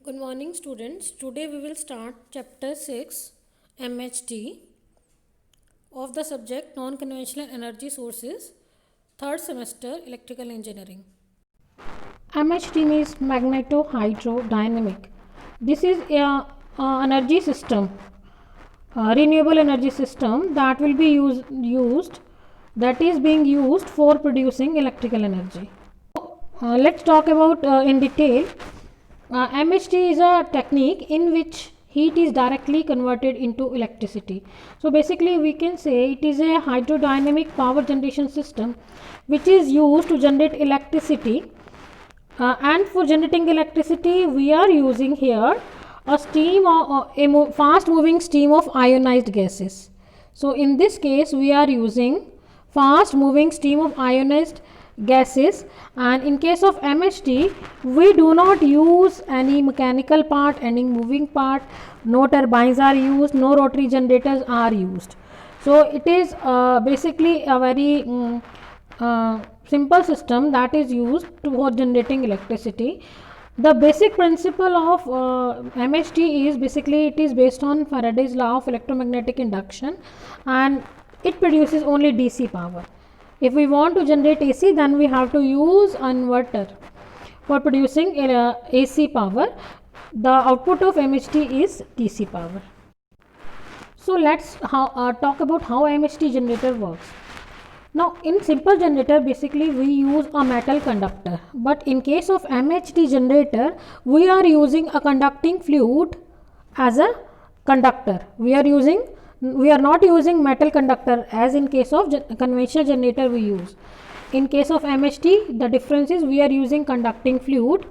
Good morning students. Today we will start chapter 6 MHT of the subject non-conventional energy sources, third semester electrical engineering. MHT means magneto-hydrodynamic. This is a energy system, renewable energy system that will be used that is being used for producing electrical energy. Let's talk about in detail. MHT is a technique in which heat is directly converted into electricity. So basically we can say it is a hydrodynamic power generation system which is used to generate electricity, and for generating electricity we are using here a steam or a fast moving stream of ionized gases. So in this case we are using fast moving stream of ionized gases, and in case of MHT we do not use any mechanical part, any moving part, no turbines are used, no rotary generators are used. So it is basically a very simple system that is used for generating electricity. The basic principle of MHT is basically it is based on Faraday's law of electromagnetic induction, and it produces only DC power. If we want to generate AC, then we have to use inverter for producing AC power. The output of MHT is DC power. So let's talk about how MHT generator works. Now in simple generator basically we use a metal conductor, but in case of MHT generator we are using a conducting fluid as a conductor. We are not using metal conductor as in case of conventional generator we use. In case of MHT the difference is we are using conducting fluid,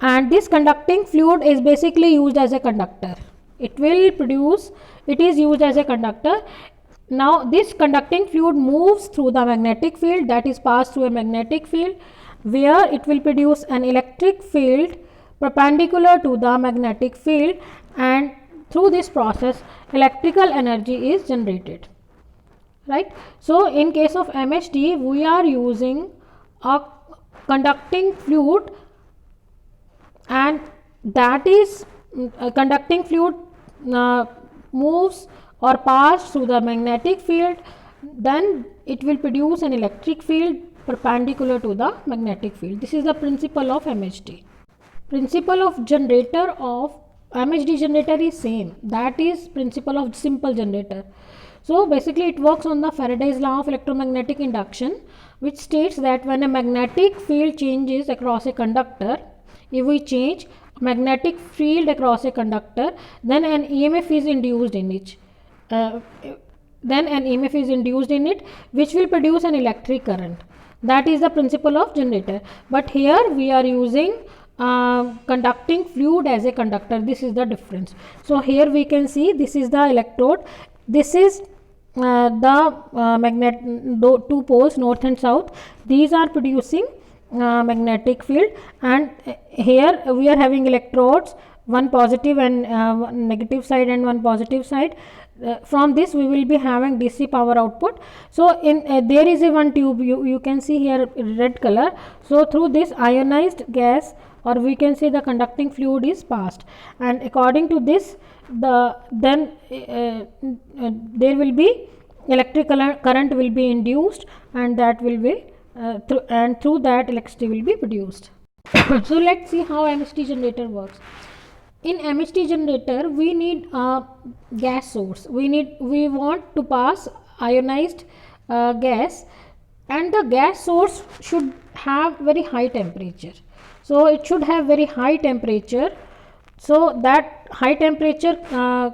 and this conducting fluid is basically used as a conductor. It is used as a conductor. Now this conducting fluid moves through the magnetic field, that is passed through a magnetic field where it will produce an electric field perpendicular to the magnetic field, and through this process electrical energy is generated, right? So in case of MHT we are using a conducting fluid, and that is conducting fluid moves or pass through the magnetic field, then it will produce an electric field perpendicular to the magnetic field. This is the principle of MHT. Principle of generator of MHT generator is same, that is principle of simple generator. So basically it works on the Faraday's law of electromagnetic induction, which states that when a magnetic field changes across a conductor, if we change magnetic field across a conductor, then an EMF is induced in it. Which will produce an electric current. That is the principle of generator. But here we are using conducting fluid as a conductor. This is the difference. So here we can see this is the electrode. This is the magnet, two poles north and south. These are producing magnetic field, and here we are having electrodes, one positive and one negative side and one positive side. From this we will be having DC power output. So in there is a one tube, you can see here red color. So through this ionized gas, or we can say the conducting fluid is passed, and according to this there will be electrical current will be induced, and that will be through that electricity will be produced. So let's see how MHT generator works. In MHT generator we need a gas source. We want to pass ionized gas, and the gas source should have very high temperature. So it should have very high temperature, so that high temperature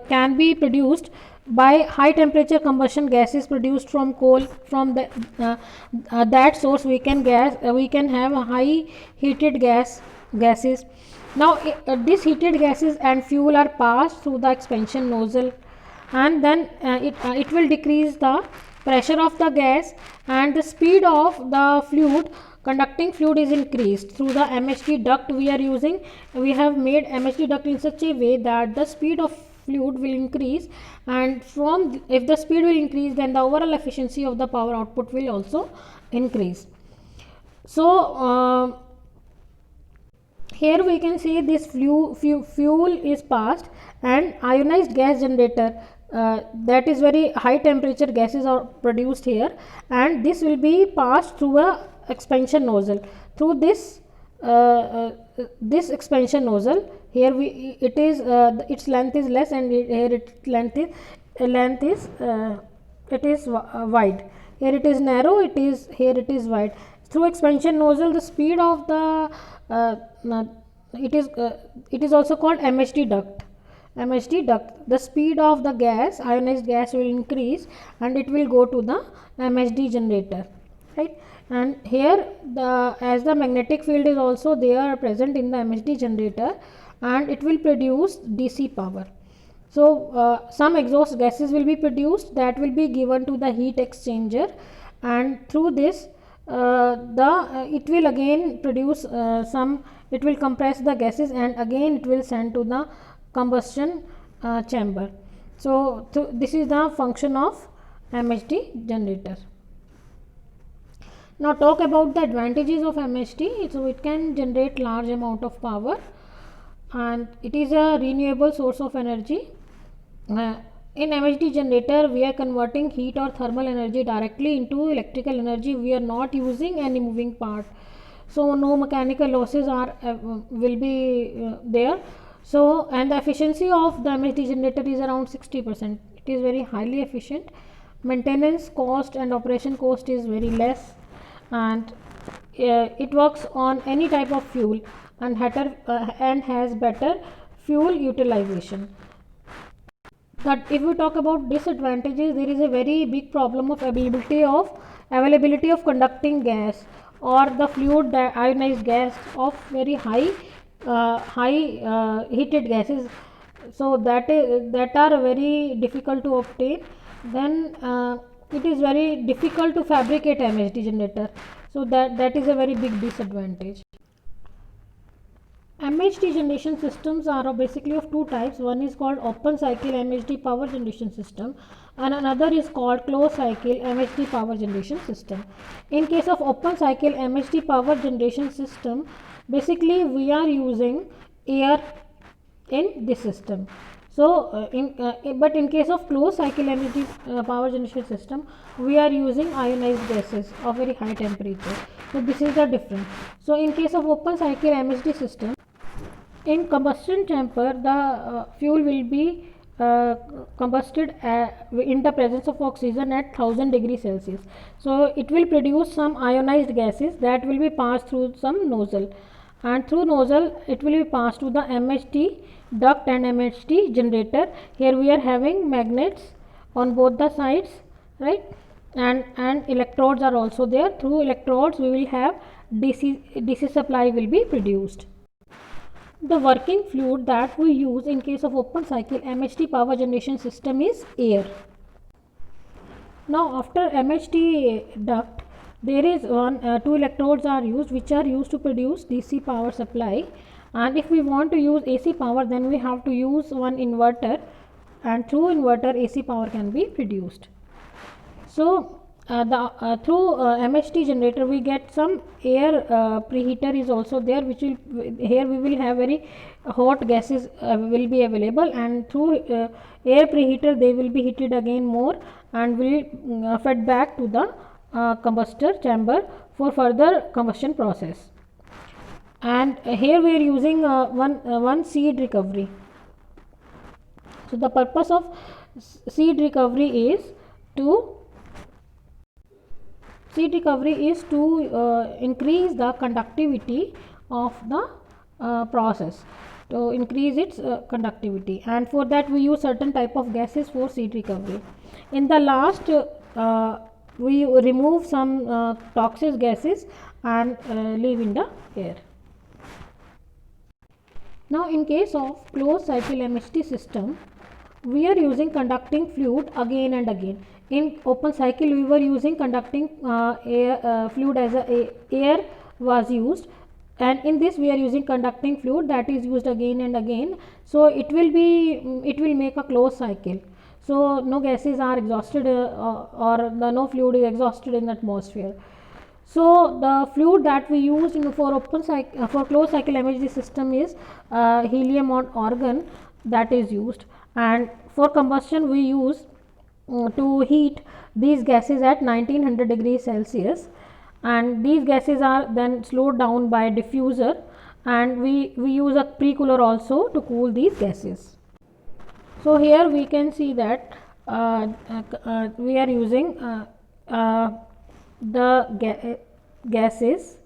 can be produced by high temperature combustion gases produced from coal. From that source we can have a high heated gases. Now these heated gases and fuel are passed through the expansion nozzle, and then it will decrease the pressure of the gas, and the speed of the conducting fluid is increased through the MHT duct we are using. We have made MHT duct in such a way that the speed of fluid will increase, and if the speed will increase, then the overall efficiency of the power output will also increase. So Here we can see this fuel is passed, and ionized gas generator, that is very high temperature gases are produced here, and this will be passed through a expansion nozzle. Through this this expansion nozzle, here it is its length is less, and here its length is wide. Here it is narrow, here it is wide. Through expansion nozzle, the speed of the it is also called MHD duct. MHD duct, the speed of the gas, ionized gas, will increase, and it will go to the MHD generator, right? And here as the magnetic field is also there present in the MHD generator, and it will produce DC power. So some exhaust gases will be produced, that will be given to the heat exchanger, and through this it will again produce it will compress the gases, and again it will send to the combustion chamber. So this is the function of MHD generator. Now talk about the advantages of MHD. So it can generate large amount of power, and it is a renewable source of energy. In MHD generator, we are converting heat or thermal energy directly into electrical energy. We are not using any moving part, so no mechanical losses will be there. So, and the efficiency of the MHD generator is around 60%. It is very highly efficient. Maintenance cost and operation cost is very less, and it works on any type of fuel, and has better fuel utilization. But if we talk about disadvantages, there is a very big problem of availability of conducting gas, or the fluid ionized gas of very high heated gases. So that are very difficult to obtain. Then it is very difficult to fabricate MHD generator. So that is a very big disadvantage. MHD generation systems are basically of two types. One is called open cycle MHD power generation system, and another is called closed cycle MHD power generation system. In case of open cycle MHD power generation system, basically we are using air in this system. So but in case of closed cycle MHD power generation system, we are using ionized gases of very high temperature. So this is the difference. So in case of open cycle MHD system, in combustion chamber, the fuel will be combusted in the presence of oxygen at 1000 degrees Celsius. So it will produce some ionized gases that will be passed through some nozzle, and through nozzle it will be passed to the MHD duct and MHD generator. Here we are having magnets on both the sides, right? And electrodes are also there. Through electrodes we will have DC supply will be produced. The working fluid that we use in case of open cycle MHD power generation system is air. Now after MHD duct, there is two electrodes are used, which are used to produce DC power supply, and if we want to use AC power, then we have to use one inverter, and through inverter AC power can be produced. So through MHD generator we get some air preheater is also there, which will here we will have very hot gases will be available, and through air preheater they will be heated again more, and will fed back to the combustor chamber for further combustion process. And here we are using one seed recovery. So the purpose of seed recovery is to increase the conductivity of the process, to increase its conductivity, and for that we use certain type of gases for seed recovery. In the last we remove some toxic gases and leave in the air. Now in case of closed cycle MHD system, we are using conducting fluid again and again. In open cycle we were using conducting fluid as air was used, and in this we are using conducting fluid that is used again and again. So it will make a closed cycle. So no gases are exhausted or no fluid is exhausted in the atmosphere. So the fluid that we use for closed cycle MHD system is helium or argon that is used, and for combustion we use to heat these gases at 1900 degrees Celsius, and these gases are then slowed down by a diffuser, and we use a pre-cooler also to cool these gases. So here we can see that we are using the gases,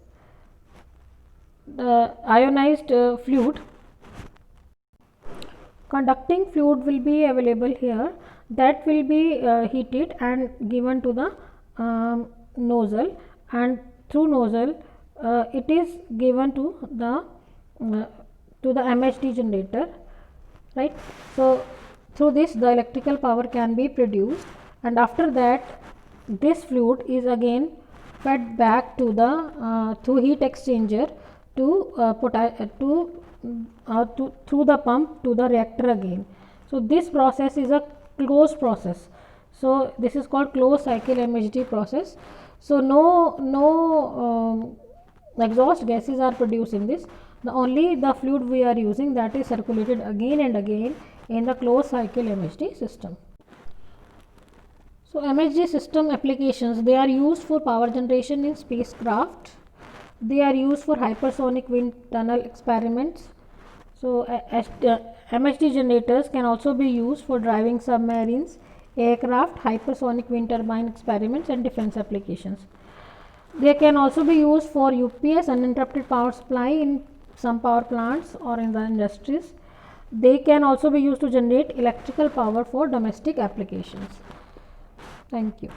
the ionized fluid. Conducting fluid will be available here, that will be heated and given to the nozzle, and through nozzle it is given to the MHD generator, right. So through this the electrical power can be produced, and after that this fluid is again fed back to the through heat exchanger through the pump to the reactor again. So this process is a closed process. So this is called closed cycle MHD process. So no exhaust gases are produced in this. Only the fluid we are using, that is circulated again and again in the closed cycle MHD system. So MHD system applications, they are used for power generation in spacecraft. They are used for hypersonic wind tunnel experiments. So MHD generators can also be used for driving submarines, aircraft, hypersonic wind turbine experiments, and defense applications. They can also be used for UPS, uninterrupted power supply, in some power plants or in the industries. They can also be used to generate electrical power for domestic applications. Thank you.